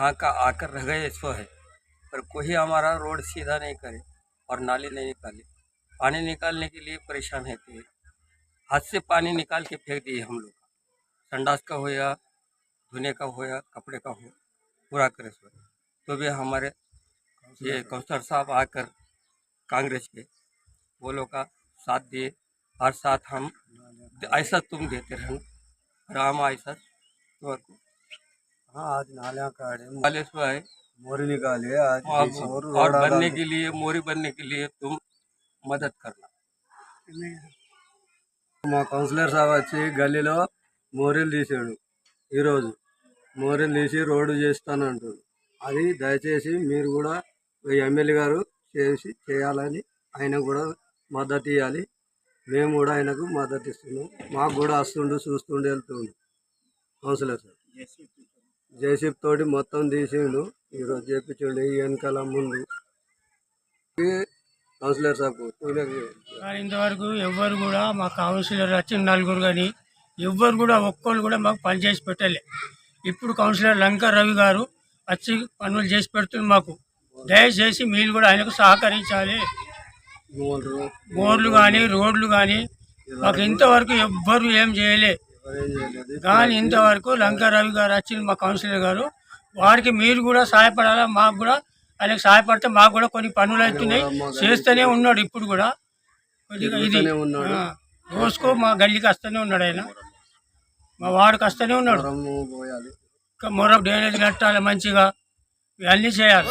यहाँ का आकर रह गए सो है, पर कोई हमारा रोड सीधा नहीं करे और नाली नहीं निकाले। पानी निकालने के लिए परेशान रहते हैं। हाथ से पानी निकाल के फेंक दिए हम लोग, संडास का हो या धोने का हो या कपड़े का हो, पूरा करे सो। तो भी हमारे ये काउंसलर साहब आकर कांग्रेस के वो लोग का साथ दिए, और साथ हम ऐसा तुम देते रहना राम ऐसा तुम्हारे हाँ आज नालियाँ काटे वाले सो है। मोरी निकाले आज और बनने के लिए मोरी बनने के लिए तुम मदद करना। మా కౌన్సిలర్ సాబ్ వచ్చి గల్లీలో మోరీలు తీసాడు. ఈరోజు మోరీలు తీసి రోడ్డు చేస్తానంటాడు. అది దయచేసి మీరు కూడా ఎమ్మెల్యే గారు చేయాలని ఆయన కూడా మద్దతు ఇవ్వాలి. మేము కూడా ఆయనకు మద్దతు ఇస్తున్నాం. మాకు కూడా వస్తుండు చూస్తుండు వెళ్తుండు కౌన్సిలర్ సార్. జేసీబీ తోటి మొత్తం తీసిండు. ఈరోజు చేపించండు ఈ వెనకాల ముందు కౌన్సిలర్ సాబ్. ఇంతవరకు ఎవ్వరు కూడా మా కౌన్సిలర్ వచ్చిన నలుగురు కానీ ఎవ్వరు కూడా ఒక్కరు కూడా మాకు పని చేసి పెట్టలే. ఇప్పుడు కౌన్సిలర్ లంకా రవి గారు వచ్చి పనులు చేసి పెడుతుంది మాకు. దయచేసి మీరు కూడా ఆయనకు సహకరించాలి. బోర్లు కానీ రోడ్లు కానీ మాకు ఇంతవరకు ఎవ్వరు ఏం చేయలే. కానీ ఇంతవరకు లంకా రవి గారు వచ్చింది మా కౌన్సిలర్ గారు. వారికి మీరు కూడా సహాయపడాలా. మాకు కూడా ఆయనకు సహాయపడితే మాకు కూడా కొన్ని పనులు అవుతున్నాయి. చేస్తూనే ఉన్నాడు. ఇప్పుడు కూడా కొద్దిగా ఇది రోజుకో మా గల్లీకి వస్తూనే ఉన్నాడు. ఆయన మా వాడికి వస్తూనే ఉన్నాడు. ఇంకా మొర డ్రైనేజ్ కట్టాలి, మంచిగా ఇవన్నీ చేయాలి.